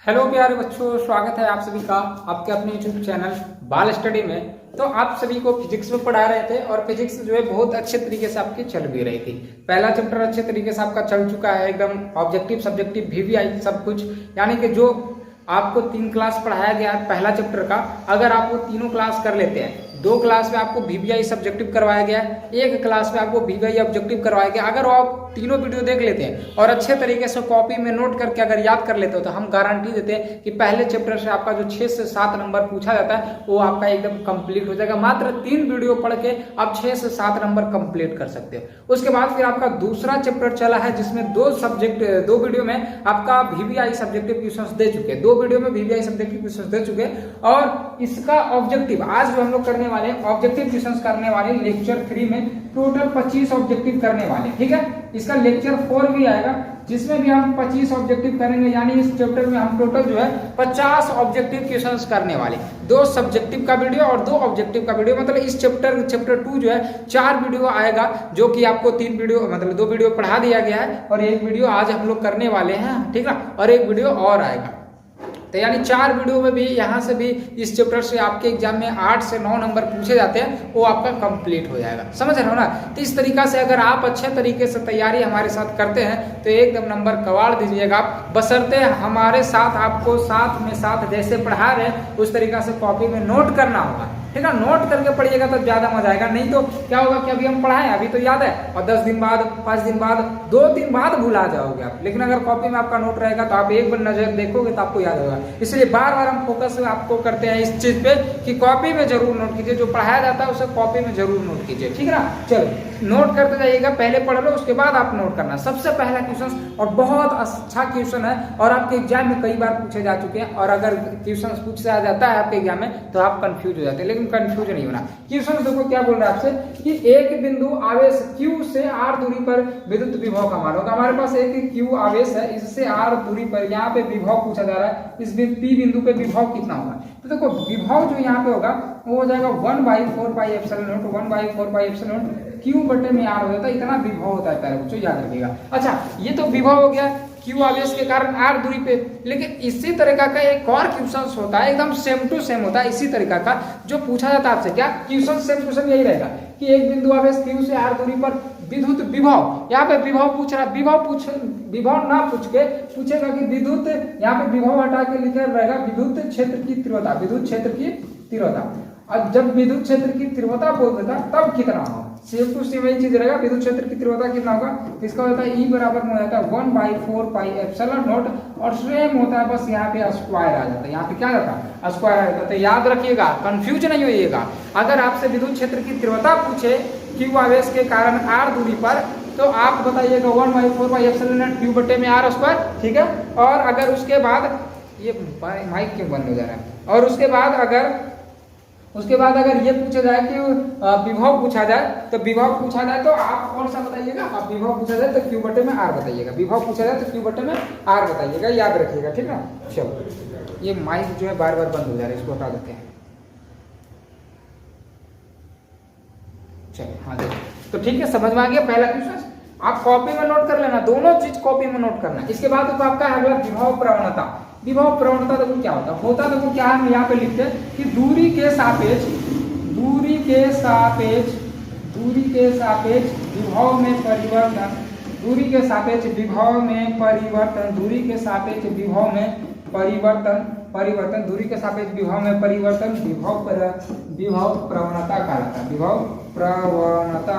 Hello प्यारे बच्चों, स्वागत है आप सभी का आपके अपने यूट्यूब चैनल बाल स्टडी में। तो आप सभी को फिजिक्स में पढ़ा रहे थे और फिजिक्स जो है बहुत अच्छे तरीके से आपकी चल भी रही थी। पहला चैप्टर अच्छे तरीके से आपका चल चुका है, एकदम ऑब्जेक्टिव सब्जेक्टिव VVI सब कुछ, यानी कि जो आपको 3 क्लास पढ़ाया गया है पहला चैप्टर का, अगर आप वो तीनों क्लास कर लेते हैं, 2 क्लास में आपको VVI सब्जेक्टिव करवाया गया है, 1 क्लास में आपको VVI ऑब्जेक्टिव करवाया गया, अगर आप तीनों वीडियो देख लेते हैं और अच्छे तरीके से कॉपी में नोट करके अगर याद कर लेते हो तो हम गारंटी देते हैं कि पहले चैप्टर से आपका जो 6 से 7 नंबर पूछा जाता है वो आपका एकदम कंप्लीट हो जाएगा। मात्र 3 वीडियो पढ़ के आप 6 से 7 नंबर कंप्लीट कर सकते हो। उसके बाद फिर आपका दूसरा चैप्टर चला है जिसमें 2 वीडियो में आपका VVI सब्जेक्टिव क्वेश्चंस दे चुके हैं, 2 वीडियो में VVI सब्जेक्टिव क्वेश्चंस दे चुके हैं। और इसका ऑब्जेक्टिव आज जो हम लोग करने वाले हैं, ऑब्जेक्टिव क्वेश्चंस करने वाले लेक्चर 3 में टोटल 25 ऑब्जेक्टिव करने वाले, ठीक है। इसका लेक्चर 4 भी आएगा जिसमें भी हम 25 ऑब्जेक्टिव करेंगे, यानी इस चैप्टर में हम टोटल जो है 50 ऑब्जेक्टिव क्वेश्चंस करने वाले, 2 सब्जेक्टिव का वीडियो और 2 ऑब्जेक्टिव का वीडियो। मतलब इस चैप्टर 2 जो है 4 वीडियो आएगा, जो कि आपको 3 वीडियो मतलब 2 वीडियो पढ़ा दिया गया है और 1 वीडियो आज हम लोग करने वाले हैं, ठीक है, और 1 वीडियो और आएगा। तो यानी 4 वीडियो में भी यहाँ से भी इस चैप्टर से आपके एग्जाम में 8 से 9 नंबर पूछे जाते हैं, वो आपका कंप्लीट हो जाएगा। समझ रहे हो ना। तो इस तरीका से अगर आप अच्छे तरीके से तैयारी हमारे साथ करते हैं तो एकदम नंबर कवाड़ दीजिएगा आप, बशर्ते हमारे साथ आपको साथ में साथ जैसे पढ़ा रहे हैं उस तरीका से कॉपी में नोट करना होगा, ठीक है। नोट करके पढ़िएगा तो ज्यादा मजा आएगा। नहीं तो क्या होगा कि अभी हम पढ़ाएं, अभी तो याद है और 10 दिन बाद 5 दिन बाद 2-3 बाद भुला जाओगे आप। लेकिन अगर कॉपी में आपका नोट रहेगा तो आप एक बार नजर देखोगे तो आपको याद होगा। इसलिए बार बार हम फोकस आपको करते हैं इस चीज पे कि कॉपी में जरूर नोट कीजिए, जो पढ़ाया जाता है उसे कॉपी में जरूर नोट कीजिए, ठीक है ना। चलो नोट करते जाइएगा, पहले पढ़ लो उसके बाद आप नोट करना। सबसे पहला क्वेश्चन और बहुत अच्छा क्वेश्चन है और आपके एग्जाम में कई बार पूछे जा चुके हैं, और अगर क्वेश्चन पूछा जाता है आपके एग्जाम में तो आप कंफ्यूज हो जाते हैं, लेकिन कंफ्यूज नहीं होना। क्वेश्चन देखो क्या बोल रहा है आपसे कि एक बिंदु आवेश Q से R दूरी पर विद्युत विभव का मान होगा। हमारे पास एक Q आवेश है, इससे R दूरी पर यहाँ पे विभव पूछा जा रहा है, इस P बिंदु पे विभव कितना होगा। तो देखो विभव जो यहाँ पे होगा वो हो जाएगा 1/4 pi epsilon not, 1/4 pi epsilon not Q बटे में R हो जाता है, इतना विभव होता है प्यारे बच्चों, याद रखिएगा। अच्छा, ये तो विभव हो गया Q आवेश के कारण R दूरी पे, लेकिन इसी तरीका का एक और क्वेश्चन होता है, एकदम सेम टू सेम होता है इसी तरीका का, जो पूछा जाता है आपसे। क्या क्वेश्चन सेम टू सेम यही रहेगा कि एक बिंदु आवेश Q से R दूरी पर विद्युत विभव, यहाँ पे विभव पूछ रहा है, विभव ना पूछ के पूछेगा कि विद्युत, यहाँ पे विभव हटा के लिखा रहेगा विद्युत क्षेत्र की तीव्रता, विद्युत क्षेत्र की तीव्रता। और जब विद्युत क्षेत्र की तीव्रता बोल देता तब कितना होगा, सेम टू सेम यही चीज रहेगा। विद्युत क्षेत्र की तीव्रता कितना होगा, इसका होता है E बराबर में हो जाता है 1/4 पाई एप्सिलॉन नॉट, और सेम होता है बस यहाँ पे स्क्वायर आ जाता है, यहाँ पे क्या रहता है स्क्वायर आ जाता है। तो याद रखिएगा, कंफ्यूज नहीं होइएगा। अगर आपसे विद्युत क्षेत्र की तीव्रता पूछे Q आवेश के कारण R दूरी पर, तो आप बताइएगा 1/4 पाई एप्सिलॉन नॉट Q बटे में R स्क्वायर, ठीक है। और अगर उसके बाद ये माइक क्यों बंद हो जा रहा है, और उसके बाद अगर ये पूछा जाए कि विभव पूछा जाए, तो विभव पूछा जाए तो आप कौन सा बताइएगा, आप विभव पूछा जाए तो Q बटे में R बताइएगा, विभव पूछा जाए तो Q बटे में R बताइएगा, याद रखिएगा, ठीक है। चलो ये माइक जो है बार बार बंद हो जा रहा है, इसको हटा देते हैं। चलो हाँ देखो, तो ठीक है, समझ में आ गया पहला क्वेश्चन। आप कॉपी में नोट कर लेना, दोनों चीज कॉपी में नोट करना। इसके बाद तो आपका अगला विभव प्रवणता। विभव प्रवणता देखो क्या होता है देखो क्या हम यहाँ पे लिखते हैं कि दूरी के सापेक्ष विभव में परिवर्तन, दूरी के सापेक्ष विभव में परिवर्तन, दूरी के सापेक्ष विभव में परिवर्तन, दूरी के सापेक्ष विभव में परिवर्तन विभव प्रवणता कहलाता है, विभव प्रवणता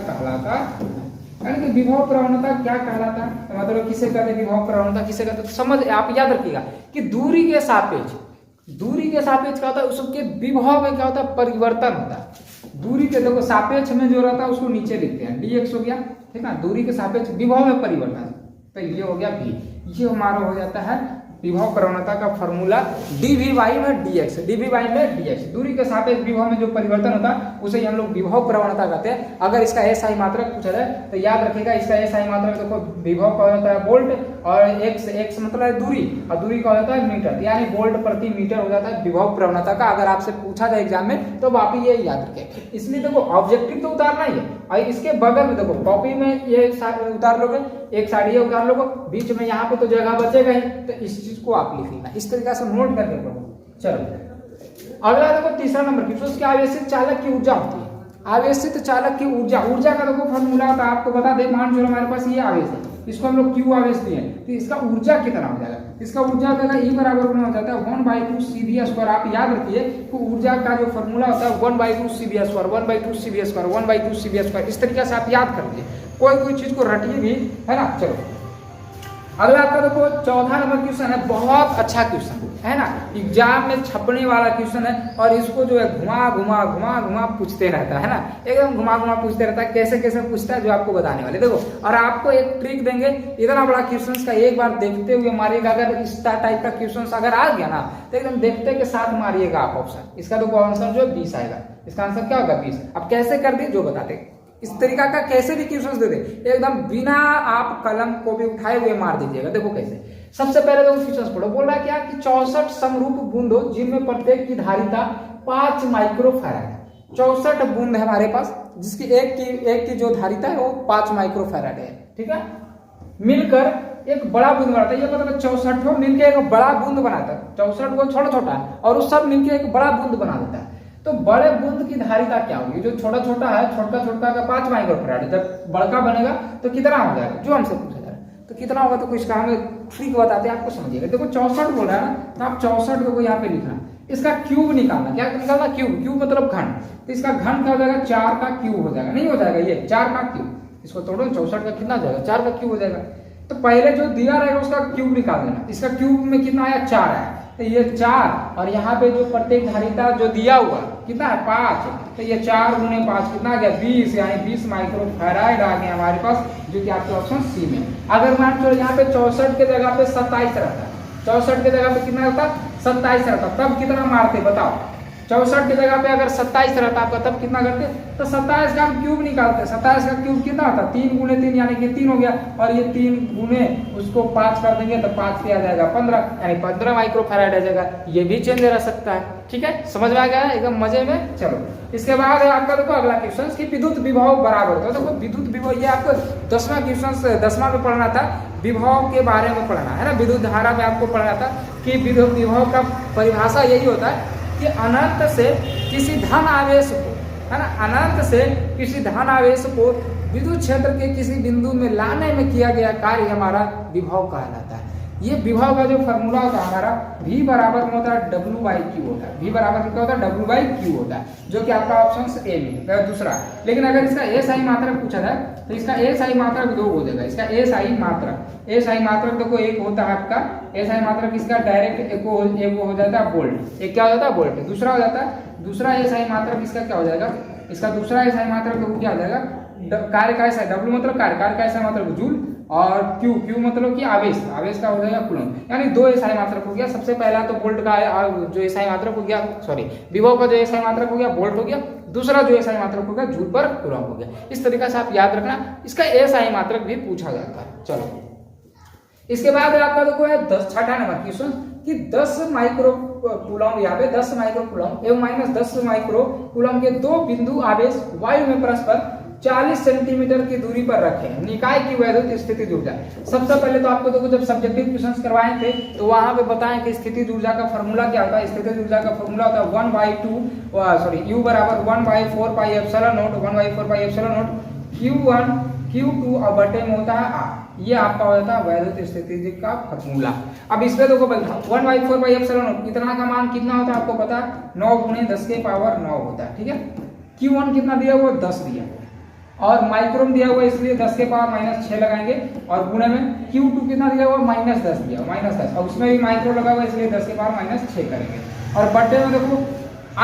कहलाता है। यानी कि विभव प्रवणता क्या कहलाता है, तो मतलब किसे कहते हैं विभव प्रवणता, किसे कहते हैं, तो समझ आप याद रखिएगा कि दूरी के सापेक्ष क्या होता है, उसके विभव में क्या होता है, परिवर्तन होता है। दूरी के देखो सापेक्ष में जो रहता है उसको नीचे लिखते हैं, dx हो गया, ठीक है। दूरी के सापेक्ष विभव में परिवर्तन, तो ये हो गया v, ये हमारा हो जाता है विभव प्रवणता का फॉर्मूला dv/dx, दूरी के सापेक्ष विभव में जो परिवर्तन होता है उसे हम लोग विभव प्रवणता कहते हैं। अगर इसका SI मात्रक पूछा जाए तो याद रखिएगा, इसका SI मात्रक देखो विभव का होता है वोल्ट, और x मतलब है दूरी, और दूरी का होता है मीटर, यानी वोल्ट प्रति मीटर हो जाता है विभव प्रवणता का। अगर आपसे पूछा जाए एग्जाम में तो आप ये याद रखें। इसलिए देखो ऑब्जेक्टिव तो उतारना ही है, और इसके बगल में देखो कॉपी में ये उतार लोगे, एक साइड ये उतार लोगे, बीच में यहाँ पे तो जगह बचेगा ही, तो इस चीज को आप लिख लेना इस तरीके से नोट करके पढ़ो। चलो अगला देखो तीसरा नंबर की, उसके आवेशित चालक की ऊर्जा होती है। आवेशित चालक की ऊर्जा, ऊर्जा का देखो फॉर्मूला होता है, आपको बता दे, मान लो हमारे पास ये आवेश है, इसको हम लोग क्यू आवेश दिए, तो इसका ऊर्जा कितना हो जाएगा, इसका ऊर्जा हो जाएगा E बराबर हो जाता है 1/2 CV²। आप याद रखिए तो ऊर्जा का जो फॉर्मूला होता है 1/2 CV², 1/2 CV², 1/2 CV², इस तरीके से आप याद कर लीजिए, कोई चीज को रटिए भी, है ना। चलो अगला आपका देखो 14 नंबर क्वेश्चन है, बहुत अच्छा क्वेश्चन है ना, एग्जाम में छपने वाला क्वेश्चन है, और इसको जो है घुमा घुमा पूछते रहता है ना, एकदम घुमा घुमा पूछते रहता है, कैसे कैसे पूछता है जो आपको बताने वाले। देखो और आपको एक ट्रिक देंगे, इतना बड़ा क्वेश्चन का एक बार देखते हुए मारिएगा, अगर इस टाइप का क्वेश्चन अगर आ गया ना तो एकदम देखते के साथ मारिएगा आप ऑप्शन, इसका देखो आंसर जो है 20 आएगा, इसका आंसर क्या होगा 20। अब कैसे कर दिए जो बताते, इस तरीका का कैसे भी क्वेश्चन दे दे एकदम बिना आप कलम को भी उठाए हुए मार दीजिएगा। देखो कैसे, सबसे पहले तो क्वेश्चन पढ़ो, बोल रहा है क्या कि 64 समरूप बूंदों जिनमें प्रत्येक की धारिता 5 माइक्रोफैराड है। 64 बूंद है हमारे पास, जिसकी एक की जो धारिता है वो 5 माइक्रोफैराड है, ठीक है। मिलकर एक बड़ा बूंद बनाता है, ये मतलब 64 मिलकर एक बड़ा बूंद बनाता है, 64 को छोटा छोटा है और उस सब मिलकर एक बड़ा बूंद बना देता है। तो बड़े बूंद की धारिता क्या होगी, जो छोटा छोटा है, छोटा का 5 माइक्रोफैराड, जब बड़का बनेगा तो कितना हो जाएगा, जो हमसे पूछा जा रहा है, तो कितना होगा, तो कुछ का हमें ट्रिक बताते हैं आपको, समझिएगा। देखो 64 बोल रहा है ना, तो आप 64 को यहाँ पे लिखना, इसका क्यूब निकालना, क्या निकालना, क्यूब मतलब घन, तो इसका घन क्या हो जाएगा, 4 का क्यूब हो जाएगा, नहीं हो जाएगा ये 4 का क्यूब, इसको तोड़ो 64 का कितना हो जाएगा, 4 का क्यूब हो जाएगा। तो पहले जो दिया रहेगा उसका क्यूब निकाल देना, इसका क्यूब में कितना आया, 4 आया, तो ये 4, और यहाँ पे जो प्रत्येक धारिता जो दिया हुआ कितना है 5, तो ये 4 गुने 5 कितना आ गया 20, यानी 20 माइक्रोफैराड आ गया हमारे पास, जो कि आपके ऑप्शन सी में। अगर मान लो यहाँ पे 64 के जगह पे 27 रहता, 64 के जगह पे कितना रहता, 27 रहता, तब कितना मारते बताओ, 64 की जगह पे अगर 27 रहता आपका तब कितना करते, तो 27 का हम क्यूब निकालते, 27 का क्यूब कितना होता, 3 गुने 3 यानी कि 3 हो गया, और ये 3 गुने उसको 5 कर देंगे तो 5 पे आ जाएगा 15, यानी 15 माइक्रोफैराड आ जाएगा। ये भी चेंज रह सकता है, ठीक है, समझ में आ गया एकदम मजे में। चलो इसके बाद है आपका देखो अगला क्वेश्चन कि विद्युत विभव बराबर होता है। देखो विद्युत विभव ये आपको 10वां क्वेश्चन 10वां में पढ़ना था, विभव के बारे में पढ़ना है ना, विद्युत धारा में आपको पढ़ना था कि विद्युत विभव का परिभाषा यही होता है कि अनंत से किसी धन आवेश को, है ना, अनंत से किसी धन आवेश को विद्युत क्षेत्र के किसी बिंदु में लाने में किया गया कार्य हमारा विभव कहलाता है। ये विभव का जो फॉर्मूला होता है हमारा V बराबर होता है W/Q होता है, V बराबर क्या होता है W/Q होता है, जो कि आपका ऑप्शन ए में दूसरा। लेकिन अगर इसका SI मात्रक पूछा जाए तो इसका SI मात्रक 2 हो जाएगा, इसका SI मात्रक देखो एक होता है आपका SI मात्रक, इसका डायरेक्ट एक हो जाता है वोल्ट, एक क्या हो जाता है वोल्ट, दूसरा हो जाता है दूसरा SI मात्रक, इसका क्या हो जाएगा, इसका दूसरा SI मात्रक क्या हो जाएगा, कार्य का SI, W मतलब कार्य का SI मात्रक जूल, और Q मतलब कि आवेश का हो जाएगा कूलम, यानी 2 SI मात्रक हो गया। सबसे पहला तो वोल्ट का जो SI मात्रक हो गया, सॉरी विभव का जो SI मात्रक हो गया वोल्ट हो गया, दूसरा जो SI मात्रक हो गया जूल पर कूलम हो गया। इस तरीके से आप याद रखना, इसका SI मात्रक भी पूछा जाता है। चलो इसके बाद आपका देखो है 6वां नंबर क्वेश्चन कि 10 माइक्रो कूलम, यहाँ पे 10 माइक्रो कूलम एवं -10 माइक्रो कूलम के 2 बिंदु आवेश वायु में परस्पर 40 सेंटीमीटर की दूरी पर रखे हैं, निकाय की वैद्युत स्थिति ऊर्जा। सबसे पहले तो आपको देखो जब सब्जेक्टिव क्वेश्चंस करवाए थे तो वहां पे बताएं कि स्थिति ऊर्जा का फॉर्मूला क्या होता है। स्थिति ऊर्जा का फॉर्मूला होता है 1/2 U बराबर 1/4 pi epsilon not, 1/4 pi epsilon not Q1 Q2 और बटे में होता है R। ये आपका हो जाता है वैद्युत स्थिति का फॉर्मूला। अब इसमें देखो भाई 1/4 पाई एप्सिलॉन नॉट इतना का मान कितना होता है आपको पता है, 9 × 10⁻9 होता है, ठीक है। Q1 कितना दिया हुआ 10 दिया हुआ, और माइक्रोन दिया हुआ इसलिए 10⁻−6 लगाएंगे, और गुणे में Q2 कितना दिया हुआ -10 दिया हुआ, -10, और उसमें भी माइक्रो लगा हुआ इसलिए 10⁻6 करेंगे। और बटे में देखो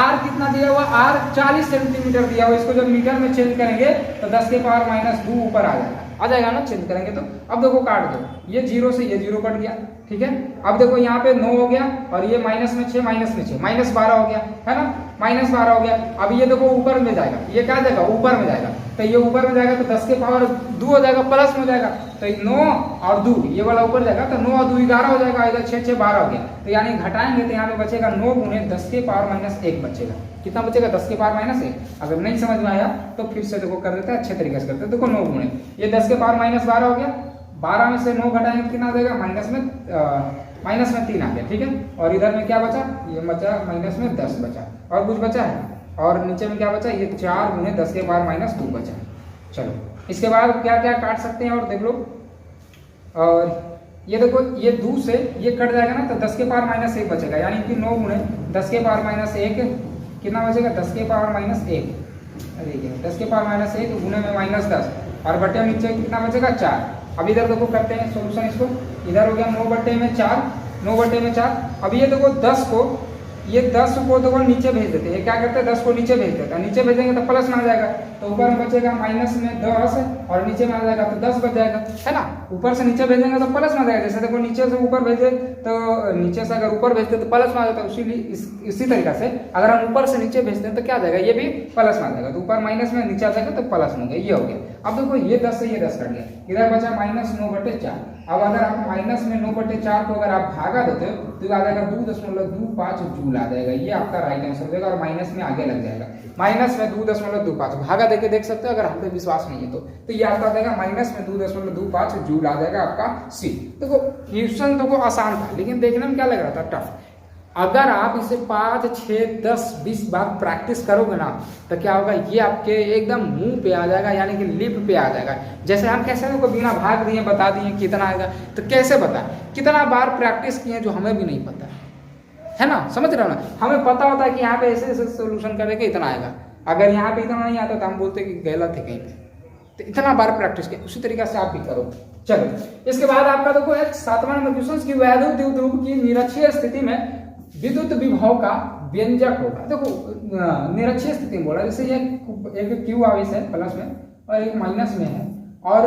R कितना दिया हुआ, R 40 सेंटीमीटर दिया हुआ, इसको जब मीटर में चेंज करेंगे तो 10⁻−2 ऊपर आ जाएगा ना, चेंज करेंगे तो। अब देखो काट दो, ये 0 से ये 0 कट गया, ठीक है। अब देखो यहाँ पे 9 हो गया, और ये -6 -12 हो गया, है ना, -12 हो गया। अब ये देखो ऊपर में जाएगा, ये क्या जाएगा ऊपर में जाएगा, तो ये ऊपर में जाएगा तो 10 के पावर 2 हो जाएगा, प्लस में हो जाएगा तो 9 और 2 ये वाला ऊपर जाएगा तो 9 और 2 11 हो जाएगा, इधर 6 6 12 हो गया। तो यानी घटाएंगे तो यहाँ पे बचेगा 9 गुने 10 के पावर माइनस 1 बचेगा। कितना बचेगा? 10 के पावर माइनस 1। अगर नहीं समझ में आया तो फिर से देखो कर देते हैं, अच्छे तरीके से करते हैं। देखो 9 गुने ये 10 के पावर माइनस 12 हो गया, 12 में से 9 घटाएंगे कितना आ जाएगा? माइनस में 3 आ गया, ठीक है। और इधर में क्या बचा? ये बचा माइनस में 10 बचा, और कुछ बचा है? और नीचे में क्या बचा? ये 4 गुने 10 के पावर माइनस 2 बचा। चलो इसके बाद क्या क्या काट सकते हैं और देख लो। और ये देखो ये 2 से ये कट जाएगा ना तो 10 के पावर माइनस 1 बचेगा, यानी कि 9 गुने 10 के पावर माइनस 1 कितना बचेगा? 10 के पावर माइनस 1, अरे ये 10 के पावर माइनस 1 गुने में माइनस 10 और बटे नीचे कितना बचेगा? 4। अब इधर देखो करते हैं सोल्यूशन इसको। इधर हो गया 9 बटे में 4, 9 बटे में 4। अब ये देखो 10 को देखो नीचे भेज देते हैं। क्या करते हैं? 10 को नीचे भेज देते हैं। नीचे भेजेंगे तो प्लस में आ जाएगा, तो ऊपर में बचेगा माइनस में 10 और नीचे में आ जाएगा तो 10 बच जाएगा, है ना। ऊपर से नीचे भेजेंगे तो प्लस में आ जाएगा। जैसे देखो नीचे से ऊपर भेजे तो नीचे से अगर ऊपर भेजते तो प्लस में आ जाता है। इसी तरीके से अगर हम ऊपर से नीचे भेजते हैं तो क्या आ जाएगा? ये भी प्लस में आ जाएगा। तो ऊपर माइनस में नीचे आ जाएगा तो प्लस में हो गया, ये हो गया। अब देखो ये 10 से ये 10 कट गया, इधर बचा माइनस 9 बटे 4। अब अगर आप माइनस में 9 बटे 4 को अगर आप भागा देते हो तो आ जाएगा 2.25 जूल आ जाएगा। ये आपका राइट आंसर हो जाएगा और माइनस में आगे लग जाएगा। माइनस में 2.25 भागा देके देख सकते हो, अगर हम पे विश्वास नहीं है तो ये आपका आ जाएगा माइनस में 2.25 जूल आ जाएगा आपका सी। देखो क्वेश्चन तो आसान था लेकिन देखने में क्या लग रहा था? टफ। अगर आप इसे 5, 6, 10, 20 बार प्रैक्टिस करोगे ना तो क्या होगा? ये आपके एकदम मुंह पे आ जाएगा, यानी कि लिप पे आ जाएगा। जैसे हम कैसे को बिना भाग दिए बता दिए कितना आएगा, तो कैसे बता? कितना बार प्रैक्टिस किए जो हमें भी नहीं पता है ना, समझ रहे हो ना। हमें पता होता है कि यहाँ पे ऐसे ऐसे सोल्यूशन करेंगे इतना आएगा, अगर यहाँ पे इतना नहीं आता तो हम बोलते कि गलत है कहीं पे। तो इतना बार प्रैक्टिस किया, उसी तरीके से आप भी करो। चलो इसके बाद आपका देखो 7वां नंबर क्वेश्चन की वैद्युत द्विध्रुव की निरक्षीय स्थिति में विद्युत विभव का व्यंजक होगा। देखो निरक्षीय स्थिति में बोला, जैसे ये एक क्यू आवेश है प्लस में और एक माइनस में है, और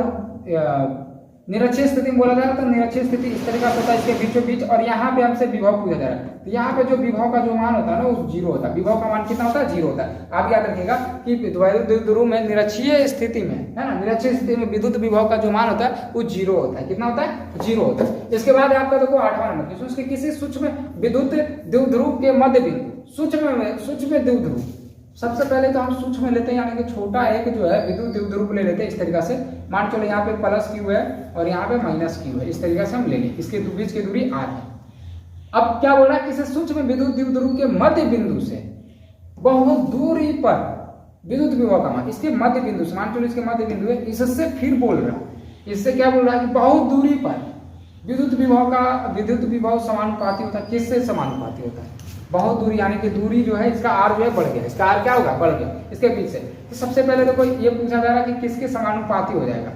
निरक्षीय स्थिति में बोला जा रहा है तो निरक्षीय स्थिति इस तरीका से होता है, इसके बीचों बीच। और यहाँ पे हमसे विभव पूछा जा रहा है तो यहाँ पे जो विभव का जो मान होता है ना वो 0 होता है। विभव का मान कितना होता है? 0 होता है। आप याद रखिएगा कि वैद्युत द्विध्रुव में निरक्षीय स्थिति में, है ना, निरक्षीय स्थिति में विद्युत विभव का जो मान होता है वो 0 होता है। कितना होता है? 0 होता है। इसके बाद आपका देखो 8वां नंबर क्वेश्चन, उसके किसी सूक्ष्म विद्युत द्विध्रुव के मध्य बिंदु, सूक्ष्म द्विध्रुव। सबसे पहले तो हम सूक्ष्म लेते हैं, यानी कि छोटा एक जो है विद्युत द्विध्रुव ले लेते हैं इस तरीके से। मान चलो यहाँ पे प्लस क्यू है और यहाँ पे माइनस क्यू है, इस तरीके से हम ले लें। इसके बीच की दूरी r है। अब क्या बोल रहा है? किसी सूक्ष्म विद्युत द्विध्रुव के मध्य बिंदु से बहुत दूरी पर विद्युत विभव का मान, इसके मध्य बिंदु से, मान चलो इसके मध्य बिंदु है, इससे फिर बोल रहा है, इससे क्या बोल रहा है कि बहुत दूरी पर विद्युत विभव समानुपाती होता है। किससे समानुपाती होता है? बहुत दूरी, यानी कि दूरी जो है इसका r जो है बढ़ गया, इसका r क्या होगा? बढ़ गया इसके पीछे। तो सबसे पहले देखो ये पूछा जा रहा है कि किसके समानुपाती हो जाएगा,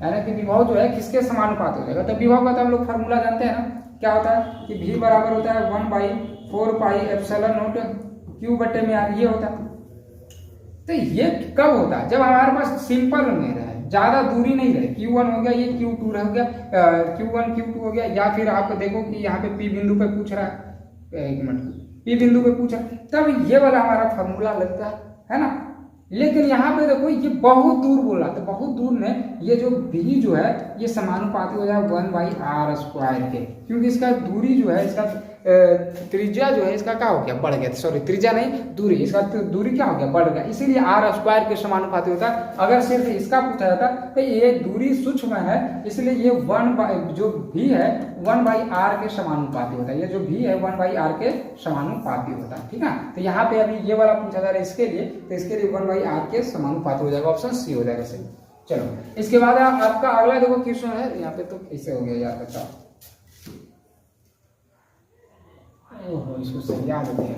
यानी कि विभव जो है किसके समानुपाती हो जाएगा। तो विभव का तो हम लोग फार्मूला जानते हैं ना, क्या होता है कि v बराबर होता है 1/4 पाई एप्सिलॉन नॉट q बटे में r, ये होता है। तो ये कब होता है? जब हमारे पास सिंपल में रहे, ज्यादा दूरी नहीं रहे। Q1 हो गया, ये Q2 हो गया, Q1 Q2 हो गया, या फिर आप देखो कि यहाँ पे P बिंदु पे पूछ रहा है, एक मिनट, P बिंदु पे पूछा तब ये वाला हमारा फार्मूला लगता है ना। लेकिन यहाँ पे देखो ये बहुत दूर बोल रहा, तो बहुत दूर में ये जो b जो है ये समानुपाती हो जाए 1/r² के, क्योंकि इसका दूरी जो है, इसका त्रिज्या जो है इसका क्या हो गया? बढ़ गया। सॉरी, त्रिज्या नहीं, दूरी, इसका दूरी क्या हो गया? बढ़ गया, इसीलिए r² के समानुपाती होता है। अगर सिर्फ इसका पूछा जाता तो ये दूरी सूक्ष्म है, इसलिए ये जो v है 1/r के समानुपाती होता है। ये जो v है 1/r के समानुपाती होता है, ठीक है। तो यहाँ पे अभी ये वाला पूछा जा रहा है इसके लिए, तो इसके लिए 1/r के समानुपाती हो जाएगा, ऑप्शन सी हो जाएगा सही। चलो इसके बाद आपका अगला देखो क्वेश्चन है, यहाँ पे तो कैसे हो गया यार, बताओ। ओहो, इसको सही याद होते हैं,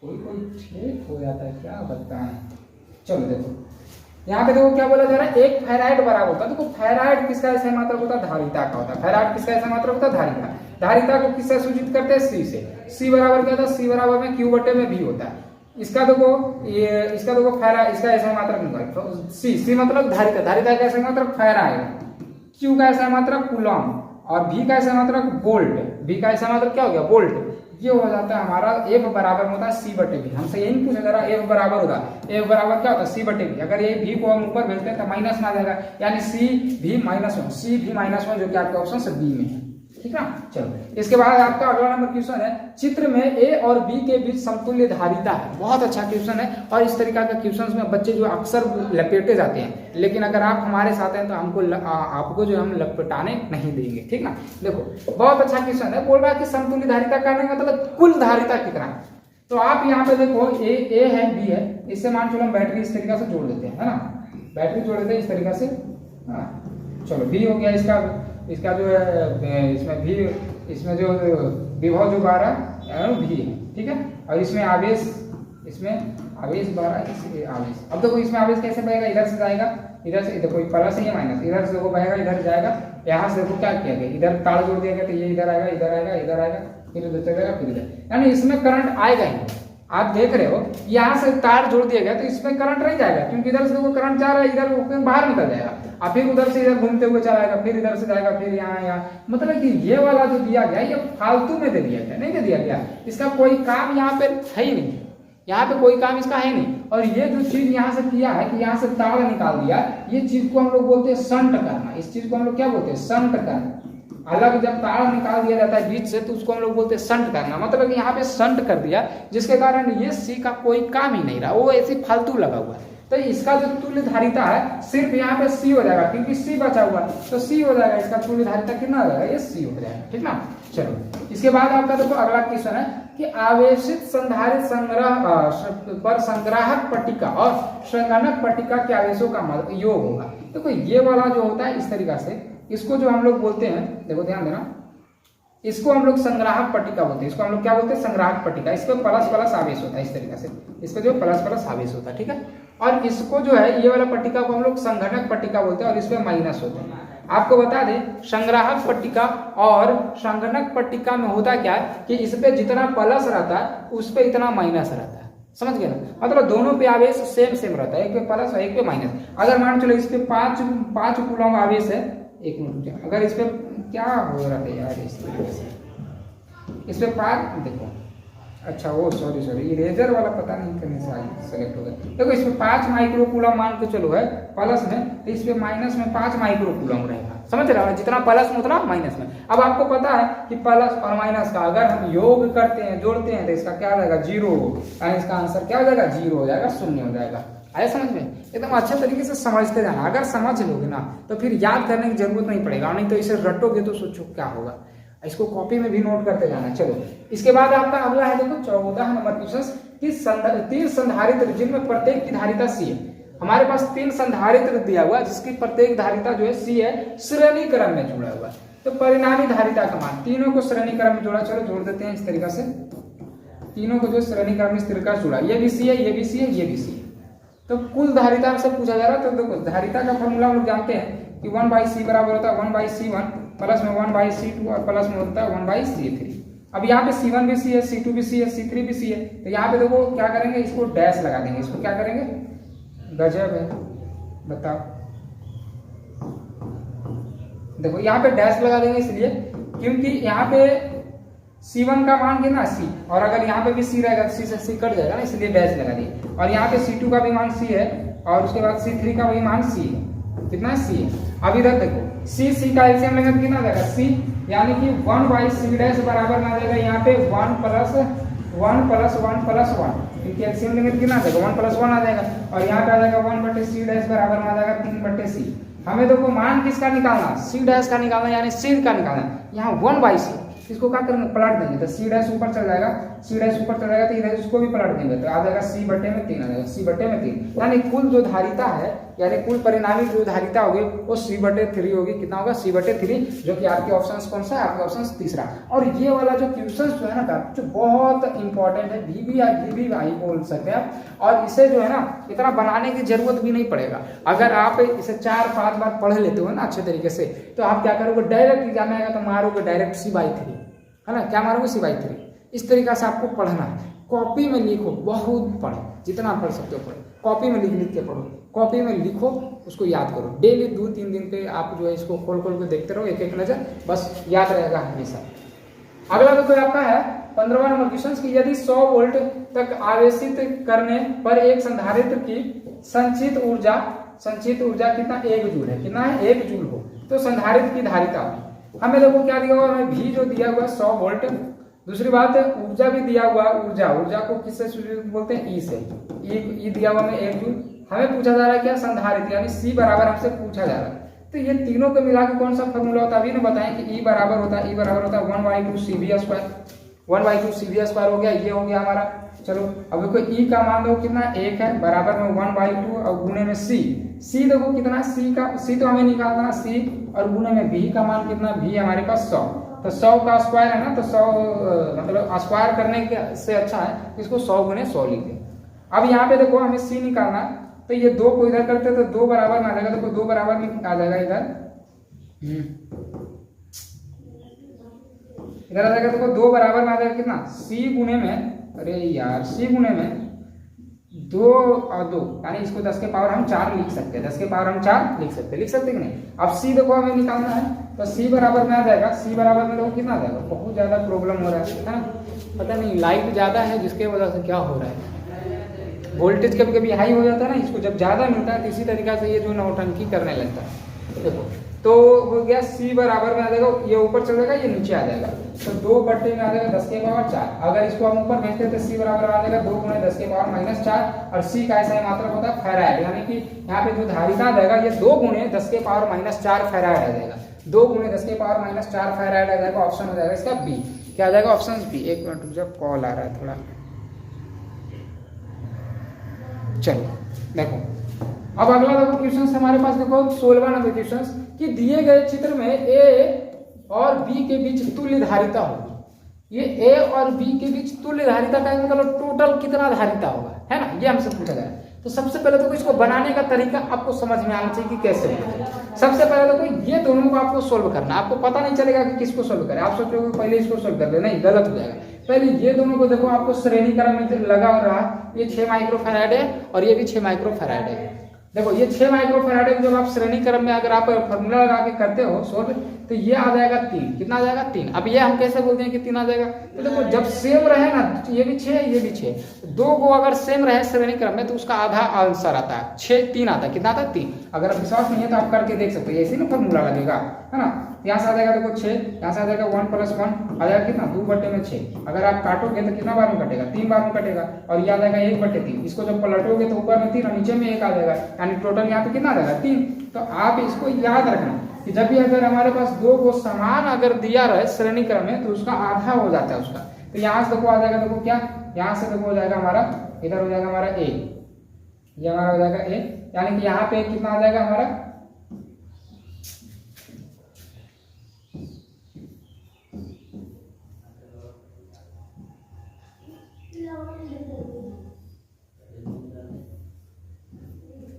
कोई ठीक हो जाता है, क्या बताएं। चलो देखो यहाँ पे देखो क्या बोला जा रहा है, 1 फेराइड बराबर होता है। देखो फेराइड किसका ऐसा मात्रक होता है? धारिता का होता है। फेराइड किसका ऐसा मात्रक होता है? धारिता। धारिता को किससे सूचित करते हैं? सी से। सी बराबर क्या था? सी बराबर में क्यू बटे में भी होता है। इसका देखो फेराइड, इसका ऐसा मात्रक निकाल, सी मतलब धारिता, धारिता का ऐसा मात्रक फेराइड, क्यू का ऐसा मात्रक कूलम, और भी का ऐसा मात्रक वोल्ट। भी का ऐसा मात्रक क्या हो गया? वोल्ट। ये हो जाता है हमारा एफ बराबर होता है सी बटे भी। हमसे यही पूछा जा रहा है एफ बराबर होगा, एफ बराबर क्या होता है सी बटे भी। अगर ये भी को हम ऊपर भेजते हैं तो माइनस में आ जाएगा, यानी सी भी -1, सी भी -1 जो कि आपके ऑप्शन से बी में है, ठीक है। चलो इसके बाद आपका अगला नंबर क्वेश्चन है, चित्र में ए और बी के बीच समतुल्य धारिता है। बहुत अच्छा क्वेश्चन है और इस तरीका का क्वेश्चन में बच्चे जो अक्सर लपेटे जाते हैं, लेकिन अगर आप हमारे साथ हैं तो हमको आपको जो हम लपेटाने नहीं देंगे, ठीक ना। देखो बहुत अच्छा क्वेश्चन है, बोल रहा है कि समतुल्य धारिता करने का मतलब कुल धारिता कितना है। तो आप यहाँ पे देखो ए है बी है, इससे मान चलो हम बैटरी इस तरीका से जोड़ देते हैं, है ना, बैटरी जोड़ देते हैं इस तरीका से। चलो बी हो गया, इसका जो है इसमें भी, इसमें जो विभव जो 12 भी है, ठीक है। और इसमें आवेश 12, इसमें आवेश। अब देखो इसमें आवेश कैसे बहेगा, इधर से जाएगा, इधर से देखो प्लस है ये माइनस, इधर से देखो बहेगा, इधर जाएगा। यहाँ से देखो क्या किया गया, इधर तार जोड़ दिया गया तो ये इधर आएगा, इधर आएगा, इधर आएगा, फिर इधर चलेगा, फिर इधर, यानी इसमें करंट आएगा ही। आप देख रहे हो यहाँ से तार जोड़ दिया गया तो इसमें करंट नहीं जाएगा, क्योंकि इधर से देखो करंट जा रहा है, इधर बाहर निकल जाएगा, और फिर उधर से इधर घूमते हुए चला जाएगा, फिर इधर से जाएगा, फिर यहाँ। मतलब कि ये वाला जो दिया गया ये फालतू में दे दिया गया, नहीं दे दिया गया, इसका कोई काम यहाँ पे है ही नहीं, यहाँ पे कोई काम इसका है नहीं। और ये जो चीज यहाँ से किया है कि यहाँ से तार निकाल दिया, ये चीज को हम लोग बोलते हैं शंट करना। इस चीज को हम लोग क्या बोलते हैं, शंट करना। अलग जब तार निकाल दिया जाता है बीच से तो उसको हम लोग बोलते हैं शंट करना। मतलब यहाँ पे शंट कर दिया, जिसके कारण ये सी का कोई काम ही नहीं रहा, वो ऐसे फालतू लगा हुआ है। तो इसका जो तुल्य धारिता है सिर्फ यहाँ पे सी हो जाएगा, क्योंकि सी बचा हुआ है तो सी हो जाएगा। इसका तुल्य धारिता कितना हो जाएगा, ये सी हो जाएगा, ठीक ना। चलो इसके बाद आपका देखो अगला क्वेश्चन है कि आवेशित संधारित संग्रह पर संग्राहक पट्टिका और संगणक पट्टिका के आवेशों का योग होगा। देखो ये वाला जो होता है इस तरीका से, इसको जो हम लोग बोलते हैं, देखो ध्यान देना, इसको हम लोग संग्राहक पट्टिका बोलते हैं। इसको हम लोग क्या बोलते हैं, संग्राहक पट्टिका। इस पे प्लस प्लस आवेश होता है इस तरीके से, इस पे जो प्लस प्लस आवेश होता है, ठीक है। और इसको जो है ये वाला पट्टिका को हम लोग संगणक पट्टिका बोलते हैं, और इस पे माइनस होते हैं। आपको बता दें संग्राहक पट्टिका और संगणक पट्टिका में होता क्या है कि इस पे जितना प्लस रहता है उस पे इतना माइनस रहता है, समझ गए ना। मतलब दोनों पे आवेश सेम रहता है, एक पे प्लस और एक पे माइनस। अगर मान चलो इस पे 5 कूलम आवेश है, एक मिनट, अगर इस पे क्या हो रहा है यार, इस पे 5 देखो, अच्छा वो सॉरी इरेजर वाला पता नहीं करने से सेलेक्ट हो गया। देखो इस पे 5 माइक्रो कूलम मान के चलो है प्लस में, तो इस पे माइनस में 5 माइक्रो कूलम रहेगा, समझ रहे हो, जितना प्लस में उतना माइनस में। अब आपको पता है कि प्लस और माइनस का अगर हम योग करते हैं, जोड़ते हैं, तो इसका क्या हो जाएगा, 0, यानी इसका आंसर क्या हो जाएगा, 0 हो जाएगा, 0 हो जाएगा। आया समझ में, एकदम अच्छे तरीके से समझते जाना। अगर समझ लोगे ना तो फिर याद करने की जरूरत नहीं पड़ेगा, नहीं तो इसे रटोगे तो सोचो क्या होगा। इसको कॉपी में भी नोट करते जाना। चलो इसके बाद आपका अगला है देखो 14 नंबर क्वेश्चन कि 3 संधारित्र जिनमें प्रत्येक की धारिता सी है। हमारे पास 3 संधारित्र दिया हुआ जिसकी प्रत्येक धारिता जो है सी है, श्रेणी क्रम में जुड़ा हुआ है। तो परिणामी धारिता का मान, तीनों को श्रेणी क्रम में जोड़ा, चलो जोड़ देते हैं इस तरीका से, तीनों को जो श्रेणी क्रम में इस तरीका से जुड़ा, ये भी सी है, ये भी सी है, ये भी सी है। तो कुल धारिता से पूछा जा रहा है, तो देखो धारिता का फॉर्मूला हम लोग जानते हैं कि 1/c बराबर होता है 1/c1 प्लस में 1/c2 और प्लस में होता है 1/c3। अब यहाँ पे c1 भी c है, c2 भी c है, c3 भी c है, तो यहाँ पे देखो क्या करेंगे, इसको डैश लगा देंगे। इसको क्या करेंगे, गजब है, बताओ, देखो यहाँ पे डैश लगा देंगे इसलिए क्योंकि यहाँ पे c1 का मान कितना c, और अगर यहाँ पे भी c रहेगा तो c से c कट जाएगा ना, इसलिए डैश लगा दिए। और यहाँ पे c2 का भी मान c है और उसके बाद c3 का भी मान c है, कितना c है। अब इधर देखो c का एलसीएम लेंगे तो कितना जाएगा c, यानी कि 1/c डैश बराबर ना जाएगा यहाँ पे 1 + 1 + 1 + 1, क्योंकि एलसीएम लेंगे तो कितना जाएगा 1 + 1 आ जाएगा, और यहाँ पे आ जाएगा 1/c डैश बराबर ना जाएगा 3/c। हमें देखो मान किसका निकालना, c डैश का निकालना, यानी c का निकालना। यहाँ 1/c, इसको क्या करेंगे, पलट देंगे तो c डैश ऊपर चल जाएगा, c डैश ऊपर चल जाएगा तो इधर इसको भी पलट देंगे तो आ जाएगा c/3 आ जाएगा, c/3। यानी कुल जो धारिता है, यानी कुल परिणामी जो धारिता होगी वो c/3 होगी। कितना होगा, c/3, जो कि आपके ऑप्शन कौन सा है, आपके ऑप्शन तीसरा। और ये वाला जो क्वेश्चन जो है ना जो बहुत इंपॉर्टेंट है, VBI बोल सकते हैं आप, और इसे जो है ना इतना बनाने की जरूरत भी नहीं पड़ेगा। अगर आप इसे 4-5 बार पढ़ लेते हो ना अच्छे तरीके से, तो आप क्या करोगे, डायरेक्ट एग्जाम में आएगा तो मारोगे डायरेक्ट c/3, है ना, क्या मारोगे c/3। इस तरीका से आपको पढ़ना है, कॉपी में लिखो, बहुत पढ़ो, जितना पढ़ सकते हो पढ़ो, कॉपी में लिख के पढ़ो, कॉपी में लिखो, उसको याद करो। डेली 2-3 दिन पे आप जो है इसको खोल के देखते रहो, एक नजर, बस याद रहेगा हमेशा। अगला तो कोई आपका है 15वां नंबर क्वेश्चन की यदि 100 वोल्ट तक आवेशित करने पर एक संधारित्र की संचित ऊर्जा कितना 1 जूल है, कितना है 1 जूल हो तो संधारित्र की धारिता हमें देखो क्या दिया हुआ है, भी जो दिया हुआ है 100 वोल्ट। दूसरी बात है ऊर्जा भी दिया हुआ है, ऊर्जा को किससे बोलते हैं, ई से, ई दिया हुआ है 1 जूल। हमें पूछा जा रहा है क्या, संधारित्र यानी सी बराबर हमसे पूछा जा रहा है। तो ये तीनों को मिला के कौन सा फॉर्मूला होता है अभी ना बताएं कि ई बराबर होता है 1/2 CV² 1/2 CV² हो गया, ये हो गया हमारा। चलो अब देखो ई का मान देखो कितना 1 है, बराबर में 1/2 और गुणे में सी देखो कितना, सी तो हमें निकालना है सी, और गुणे में भी का मान कितना, भी हमारे पास 100, तो 100 का स्क्वायर है ना, तो 100 मतलब स्क्वायर करने से अच्छा है इसको 100 गुणे 100 लिख दें। अब यहाँ पे देखो हमें सी निकालना, तो ये 2 को इधर करते तो 2 बराबर में आ जाएगा, देखो 2 बराबर में आ जाएगा इधर आ जाएगा, देखो 2 बराबर में आ जाएगा कितना, सी गुणे में, अरे यार सी गुणे में 2 और 2 यानी इसको 10 के पावर हम 4 लिख सकते हैं, 10 के पावर हम 4 लिख सकते कि नहीं। अब सी देखो हमें निकालना है, तो सी बराबर में आ जाएगा, सी बराबर में देखो कितना आ जाएगा, बहुत ज्यादा प्रॉब्लम हो रहा है ना, पता नहीं लाइट ज्यादा है जिसके वजह से क्या हो रहा है, वोल्टेज कभी कभी हाई हो जाता है ना, इसको जब ज्यादा मिलता है तो इसी तरीका से ये जो नौटंकी करने लगता है। देखो तो हो गया सी बराबर में आ जाएगा, ये ऊपर चल जाएगा ये नीचे आ जाएगा, तो 2 बट्टे में आ जाएगा 10 के पावर 4। अगर इसको हम ऊपर भेजते तो सी बराबर आ जाएगा 2 गुणे 10 के पावर -4, और सी का ऐसा ही मात्रक होता है फैराड, यानी कि यहाँ पे जो धारिता आ जाएगा ये 2 गुणे 10 के पावर -4 फैराड आ जाएगा, 2 गुणे 10 के पावर -4 फैराड आ जाएगा। ऑप्शन हो जाएगा इसका बी, क्या आ जाएगा ऑप्शन बी। 1 मिनट रुक जाओ, कॉल आ रहा है थोड़ा। चलो देखो अब अगला देखो क्वेश्चन हमारे पास, देखो 16वां नंबर क्वेश्चन कि दिए गए चित्र में ए और बी के बीच तुल्य धारिता होगी। ये ए और बी के बीच तुल्य धारिता का मतलब टोटल कितना धारिता होगा, है ना, ये हमसे पूछा गया। तो सबसे पहले तो इसको बनाने का तरीका आपको समझ में आना चाहिए कि कैसे होना है। सबसे पहले तो ये दोनों को आपको सोल्व करना, आपको पता नहीं चलेगा कि किसको सोल्व करें, आप सोचोगे पहले इसको सोल्व कर दे, नहीं गलत हो जाएगा। पहले ये दोनों को देखो, आपको श्रेणी क्रम में लगा हो रहा, ये 6 माइक्रोफैराड है और ये भी 6 माइक्रोफैराड है। देखो ये 6 माइक्रोफैराड है, जब आप श्रेणी क्रम में अगर आप फॉर्मूला लगा के करते हो सोल्व, तो ये आ जाएगा 3, कितना आ जाएगा 3। अब ये हम कैसे बोलते हैं कि 3 आ जाएगा, तो देखो जब सेम रहे ना, ये भी 6 ये भी 6, 2 को अगर सेम रहे श्रेणी क्रम में तो उसका आधा आंसर आता है, 6 3 आता है, कितना आता है 3। अगर आप विश्वास नहीं है तो आप करके देख सकते हो, ऐसे ना फॉर्मूला लगेगा, है ना। यहाँ से आ जाएगा देखो 6, यहाँ से आ जाएगा 1 + 1 आ जाएगा कितना 2/6। अगर आप काटोगे तो कितना बार में कटेगा, 3 बार में कटेगा, और ये आ जाएगा 1/3। इसको जब पलटोगे तो ऊपर में 3 और नीचे में 1 आ जाएगा, यानी टोटल यहाँ पे कितना आ जाएगा 3। तो आप इसको याद रखना कि जब भी अगर हमारे पास 2 को समान अगर दिया रहे श्रेणी क्रम में तो उसका आधा हो जाता है उसका। तो यहाँ से देखो आ जाएगा, देखो क्या, यहाँ से देखो हो जाएगा हमारा, इधर हो जाएगा हमारा ए, ये हमारा हो जाएगा ए, यानी कि यहाँ पे कितना आ जाएगा हमारा,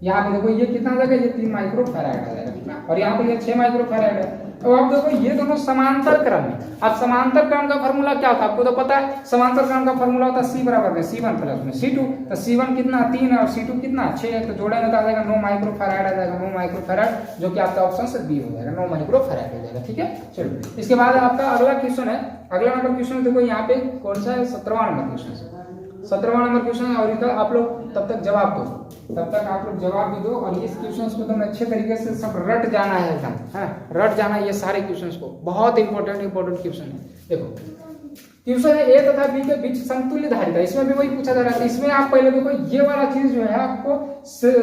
यहाँ पे देखो ये कितना आ जाएगा, ये 3 माइक्रोफैराड आ जाएगा, और यहाँ पे ये 6 माइक्रोफैराड है। तो आप देखो ये दोनों समांतर क्रम में, अब समांतर क्रम का फॉर्मूला क्या होता है आपको तो पता है, समांतर क्रम का फॉर्मूला होता है C बराबर में C1 + C2। तो C1 कितना 3 है और C2 कितना 6 है, तो जोड़ेंगे तो आ जाएगा 9 माइक्रोफैराड आ जाएगा, 9 माइक्रोफैराड, जो कि आपका ऑप्शन से बी हो जाएगा, 9 माइक्रोफैराड हो जाएगा। ठीक है, चलो इसके बाद आपका अगला क्वेश्चन है, अगला नंबर क्वेश्चन देखो यहाँ पे कौन सा है, 17वां नंबर क्वेश्चन, 17वां नंबर क्वेश्चन। और इसका आप लोग तब तक जवाब दो, तब तक आप लोग जवाब भी दो, और इस क्वेश्चंस को तुम अच्छे तरीके से सब रट जाना है एकदम, है रट जाना ये सारे क्वेश्चंस को, बहुत इंपॉर्टेंट क्वेश्चन है। देखो क्वेश्चन है ए तथा बी के बीच समतुल्य धारिता, इसमें भी वही पूछा जा रहा है। इसमें आप पहले देखो ये वाला चीज जो है आपको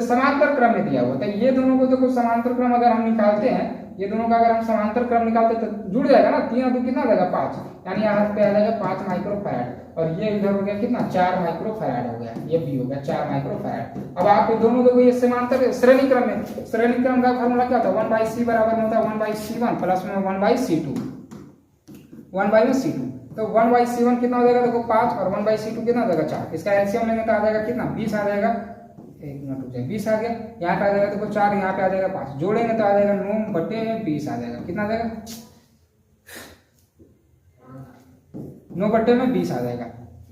समांतर क्रम में दिया हुआ है, ये दोनों को देखो समांतर क्रम अगर हम निकालते हैं, ये दोनों का अगर हम समांतर क्रम निकालते तो जुड़ जाएगा ना, 3 और 2 कितना आ जाएगा 5, यानी यहाँ पे आ जाएगा 5 माइक्रोफैराड, और ये इधर हो गया कितना 4 माइक्रोफैराड हो गया, ये भी हो गया 4 माइक्रोफैराड। अब आप दोनों देखो ये समांतर श्रेणी क्रम में, श्रेणी क्रम का फॉर्मूला क्या होता है, 1/c बराबर में होता है 1/c1 प्लस में 1/c2, 1/c2। तो 1/c1 कितना हो जाएगा देखो 5, और 1/c2 कितना हो जाएगा 4। इसका एलसीएम लेंगे तो आ जाएगा कितना 20 आ जाएगा, 1 मिनट रुक जाए, 20 आ गया, यहाँ पे आ जाएगा देखो 4, यहाँ पे आ जाएगा 5, जोड़ेंगे तो आ जाएगा 9/20 आ जाएगा, कितना आ जाएगा 9/20 आ जाएगा।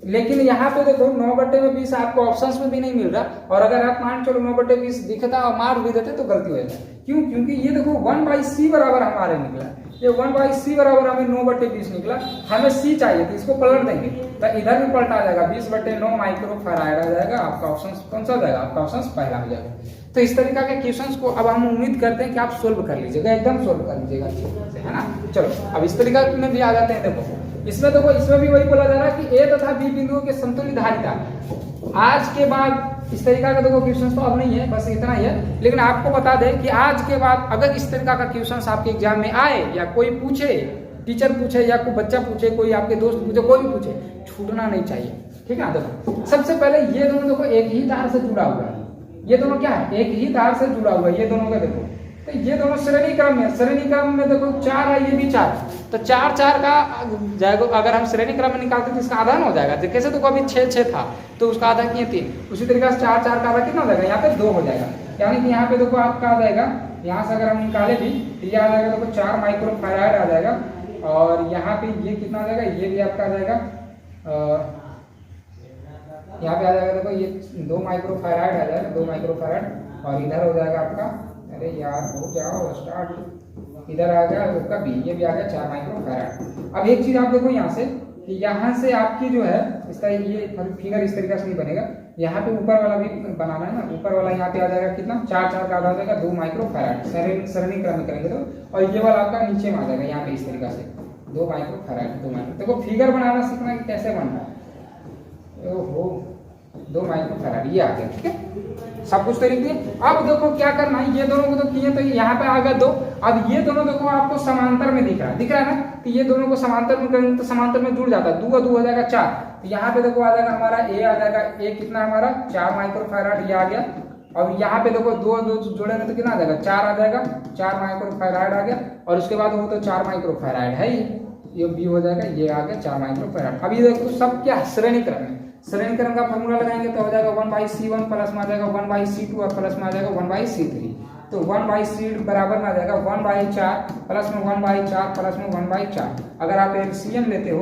लेकिन यहाँ पे देखो 9/20 आपको ऑप्शंस में भी नहीं मिल रहा, और अगर आप मान चलो 9/20 दिखता और मार भी देते तो गलती हो जाता है। क्यों? क्योंकि ये देखो 1/c बराबर हमारे निकला, ये 1/c बराबर हमें 9/20 निकला, हमें c चाहिए तो इसको पलट देंगे तो इधर भी पलटा आ जाएगा, 20/9 माइक्रो फैराड आ जाएगा। आपका ऑप्शन कौन सा हो जाएगा? आपका ऑप्शन पहला हो जाएगा। तो इस तरीका के क्वेश्चंस को अब हम उम्मीद करते हैं कि आप सोल्व कर लीजिएगा, एकदम सोल्व कर लीजिएगा अच्छे से, है ना। चलो अब इस तरीका में भी आ जाते हैं। देखो इसमें भी वही बोला जा रहा है कि ए तथा बी बिंदुओं के समतुल्य धारिता। आज के बाद इस तरीका का देखो क्वेश्चन तो अब नहीं है, बस इतना ही है, लेकिन आपको बता दें कि आज के बाद अगर इस तरीका का क्वेश्चन आपके एग्जाम में आए या कोई पूछे, टीचर पूछे या कोई बच्चा पूछे, कोई आपके दोस्त पूछे, कोई भी पूछे, छूटना नहीं चाहिए, ठीक है। देखो सबसे पहले ये दोनों देखो एक ही तार से जुड़ा हुआ है, ये दोनों क्या है? एक ही तार से जुड़ा हुआ है, ये दोनों का देखो, तो ये दोनों श्रेणी क्रम में, श्रेणी क्रम में देखो 4 है, ये भी 4, तो 4 4 का जाएगा। अगर हम श्रेणी क्रम में निकालते तो इसका आधा हो जाएगा, तो कैसे? देखो अभी 6 6 था तो उसका आधा किए 3, उसी तरीके से 4 4 का आधा कितना हो जाएगा? यहाँ पे 2 हो जाएगा, यानी कि यहाँ पे देखो आपका आ जाएगा, यहाँ से अगर हम निकाले भी तो ये आ जाएगा देखो 4 माइक्रो फैराड आ जाएगा, और यहाँ पे ये कितना आ जाएगा? ये भी आपका आ जाएगा, यहाँ पे आ जाएगा देखो ये 2 माइक्रो फैराड आ जाएगा, 2 माइक्रो फैराड, और इधर हो जाएगा आपका, अरे यार हो जाओ स्टार्ट, इधर आ गया आपका बी, ये भी आ गया 4 माइक्रो फैराड। अब एक चीज आप देखो यहाँ से कि यहाँ से आपकी जो है इस तरह ये फिगर इस तरीके से नहीं बनेगा, यहाँ पे ऊपर वाला भी बनाना है ना, ऊपर वाला यहाँ पे आ जाएगा कितना? 4 4 का आधा हो जाएगा 2 माइक्रो फैराड, श्रेणी क्रम में करेंगे तो, और ये वाला आपका नीचे में आ जाएगा यहाँ पे इस तरीके से 2 माइक्रो फैराड, 2 माइक्रो। देखो फिगर बनाना सीखना है कि कैसे बनना है। ओहो 2 माइक्रो फैराड ये आ गया, ठीक है, सब कुछ तो लिख दिए। अब देखो क्या करना है, ये दोनों को तो किए तो यहाँ पे आ गया 2, अब ये दोनों देखो आपको समांतर में दिख रहा है ना, तो ये दोनों को समांतर में करेंगे तो समांतर में जुड़ जाता है, 2 2 हो जाएगा 4, तो यहाँ पे देखो आ जाएगा हमारा ए आ जाएगा, ए कितना हमारा 4 माइक्रो फैराड ये आ गया, और यहाँ पे देखो 2 2 जोड़ेंगे तो कितना आ जाएगा? 4 आ जाएगा, 4 माइक्रो फैराड आ गया, और उसके बाद वो तो 4 माइक्रो फैराड है ये बी हो जाएगा, ये आ गया 4 माइक्रो फैराड। अब ये देखो सब क्या श्रेणी क्रम में, श्रेणी क्रम का फॉर्मूला लगाएंगे तो हो जाएगा 1/c1 प्लस में आ जाएगा 1/c2 और प्लस में आ जाएगा 1/c3, तो 1/c बराबर में आ जाएगा 1/4 प्लस में 1/4 प्लस में 1/4। अगर आप एलसीएम लेते हो,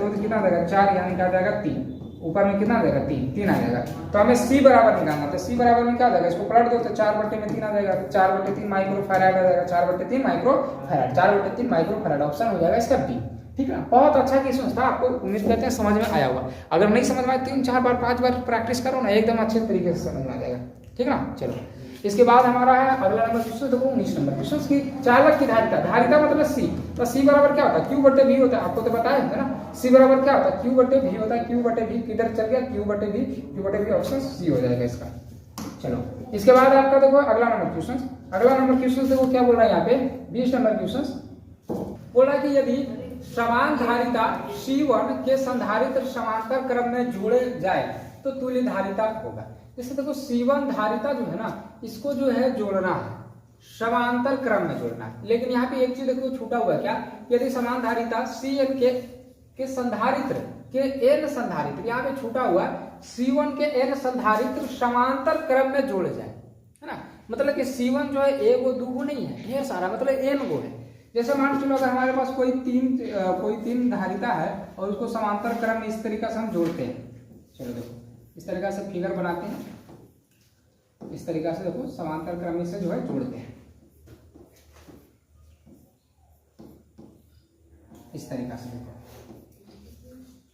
तो कितना आ जाएगा? 4, यानी क्या आ जाएगा 3, ऊपर में कितना आ जाएगा? 3 आ जाएगा। तो हमें c बराबर निकालना, तो c बराबर में क्या आ जाएगा? इसको पलट दो तो 4/3 आ जाएगा, 4/3 माइक्रो फैराड आ जाएगा, 4/3 micro farad, 4/3 micro farad, option हो जाएगा इसका बी, ठीक है। बहुत अच्छा क्वेश्चन था, आपको उम्मीद करते हैं समझ में आया होगा। अगर नहीं समझ में आया 3 4 बार 5 बार प्रैक्टिस करो ना, एकदम अच्छे तरीके से समझ में आ जाएगा, ठीक है ना। चलो इसके बाद हमारा है अगला नंबर क्वेश्चन, देखो 19 नंबर क्वेश्चन की चालक की धारिता, धारिता मतलब सी, तो सी बराबर क्या होता है? Q/V होता है, आपको तो बताया है ना। सी बराबर क्या होता है? Q/V होता है, Q/V किधर चल गया? Q/V ऑप्शन सी हो जाएगा इसका। चलो इसके बाद आपका देखो अगला नंबर क्वेश्चन देखो क्या बोल रहा है यहाँ पे 20 नंबर क्वेश्चन बोल रहा है कि यदि समान धारिता C1 के संधारित्र समांतर क्रम में जोड़े जाए तो तुल्य धारिता होगा। जैसे देखो C1 धारिता जो है ना, इसको जो है जोड़ना है, समांतर क्रम में जोड़ना है, लेकिन यहाँ पे एक चीज देखो छूटा हुआ है, क्या? यदि समान धारिता Cn के संधारित्र के n संधारित्र, यहाँ पे छूटा हुआ C1 के n संधारित्र समांतर क्रम में जोड़े जाए, है ना। मतलब कि C1 जो है एगो दूगो नहीं है, ढेर सारा, मतलब n गो है। जैसे मान चलो अगर हमारे पास कोई तीन धारिता है और उसको समांतर क्रम में इस तरीके से हम जोड़ते हैं, चलो देखो इस तरीके से फिगर बनाते हैं, इस तरीके से देखो समांतर क्रम से जो है जोड़ते हैं, इस तरीके से देखो,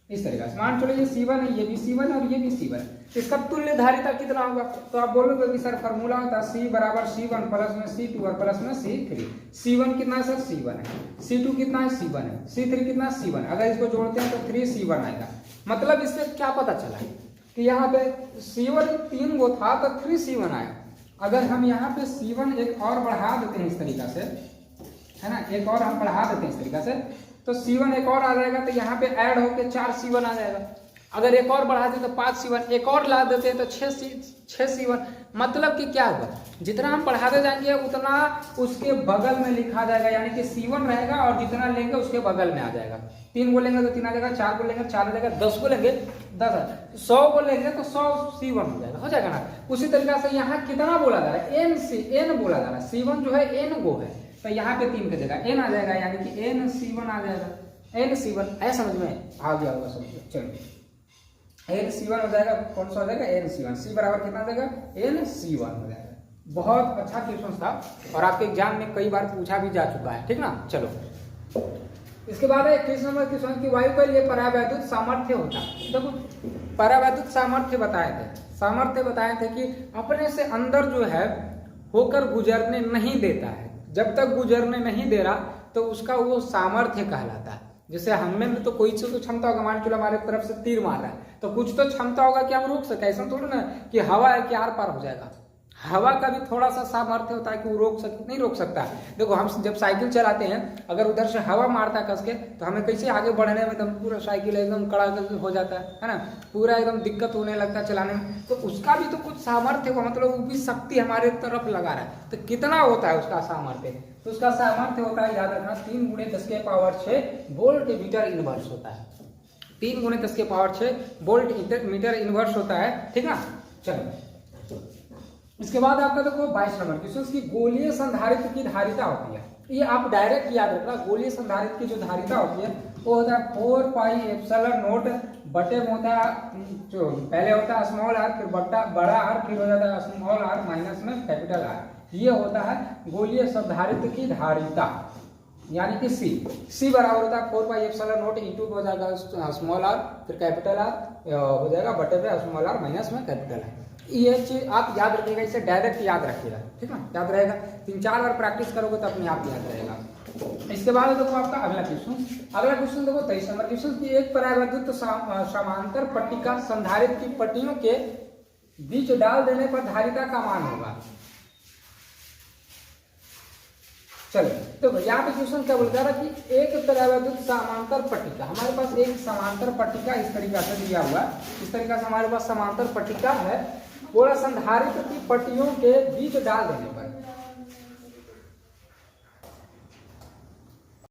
इस तरीके से मान चलो ये C1 है, ये भी C1 और ये भी C1 है, इसका तुल्य धारिता कितना होगा? तो आप बोलोगे कि सर फॉर्मूला होता है C बराबर C1 प्लस में C2 और प्लस में C3। C1 कितना है सर? C1 है। C2 कितना है? C1 है। C3 कितना है? C1। अगर इसको जोड़ते हैं तो 3C1 आएगा। मतलब इससे क्या पता चला कि यहाँ पे C1 3 गो था तो 3C1 आया। अगर हम यहाँ पे C1 एक और बढ़ा देते हैं इस तरीका से, है ना, एक और हम बढ़ा देते हैं इस तरीका से, तो C1 एक और आ जाएगा, तो यहाँ पे ऐड होके 4C1 आ जाएगा। अगर एक और बढ़ा दें तो 5C1, एक और ला देते हैं तो 6C1। मतलब कि क्या होगा, जितना हम बढ़ाते जाएंगे उतना उसके बगल में लिखा जाएगा, यानी कि C1 रहेगा और जितना लेंगे उसके बगल में आ जाएगा। 3 को लेंगे तो 3 आ जाएगा, 4 को लेंगे 4 आ जाएगा, 10 को लेंगे 10, 100 को लेंगे तो 100C1 हो जाएगा ना। उसी तरीके से यहाँ कितना बोला जा रहा है? n बोला जा रहा है। C1 जो है n गो है, तो यहाँ पे 3 की जगह n आ जाएगा, यानी कि nC1 आ जाएगा। nC1 है, समझ में आ गया होगा समझ। चलो nC1 हो जाएगा, कौन सा हो जाएगा? nC1। C बराबर कितना हो जाएगा? nC1 हो जाएगा। बहुत अच्छा क्वेश्चन था और आपके एग्जाम में कई बार पूछा भी जा चुका है, ठीक ना। चलो इसके बाद है 21 नंबर क्वेश्चन की वायु के लिए परावैद्युत सामर्थ्य होता है। देखो परावैद्युत सामर्थ्य बताए थे कि अपने से अंदर जो है होकर गुजरने नहीं देता है। जब तक गुजरने नहीं दे रहा तो उसका वो सामर्थ्य कहलाता है। जैसे हमें तो कोई चीज तो क्षमता होगा, मान चलो हमारे तरफ से तीर मार रहा है तो कुछ तो क्षमता होगा कि हम रोक सके। ऐसा थोड़ा ना कि हवा है कि आर पार हो जाएगा। हवा का भी थोड़ा सा सामर्थ्य होता है कि वो नहीं रोक सकता। देखो हम जब साइकिल चलाते हैं, अगर उधर से हवा मारता है कस के तो हमें कैसे आगे बढ़ने में एकदम पूरा साइकिल एकदम कड़ा हो जाता है ना, पूरा एकदम दिक्कत होने लगता है चलाने में। तो उसका भी तो कुछ सामर्थ्य होगा, मतलब वो भी शक्ति हमारे तरफ लगा रहा है। तो कितना होता है उसका सामर्थ्य? तो उसका सामर्थ्य होता है, याद रखना, 3 × 10⁻6 वोल्ट मीटर इनवर्स होता है। 3 × 10⁻6 वोल्ट मीटर इनवर्स होता है, ठीक ना। चलो इसके बाद आपका देखो 22 नंबर क्वेश्चन की गोलीय संधारित्र की धारिता होती है। ये आप डायरेक्ट याद रखना, गोलीय संधारित्र की जो धारिता होती है वो होता है 4πε0 बटे में होता है, जो पहले होता है स्मॉल आर, फिर बड़ा आर, फिर हो जाता है स्मॉल आर माइनस में कैपिटल आर। ये होता है गोलीय संधारित्र की धारिता, यानी कि सी बराबर होता है 4πε0 इंटू हो जाएगा स्मॉल आर, फिर कैपिटल आर हो जाएगा बटे पे स्मॉल आर माइनस में कैपिटल आर। ये चीज आप याद रखिएगा, इसे डायरेक्ट याद रखिएगा, ठीक ना, याद रहेगा। 3-4 बार प्रैक्टिस करोगे तो अपने आप याद रहेगा। इसके बाद देखो आपका अगला क्वेश्चन देखो 23 नंबर क्वेश्चन की एक परावैद्युत समांतर पट्टिका संधारित्र की पट्टियों के बीच डाल देने पर धारिता का मान होगा। चलो तो यहाँ पे क्वेश्चन क्या बोलता है कि एक परावैद्युत समांतर पट्टिका, हमारे पास एक समांतर पट्टिका इस तरीका से दिया हुआ है, इस तरीका से हमारे पास समांतर पट्टिका है। बोला संधारित्र की पट्टियों के बीच डाल देने पर,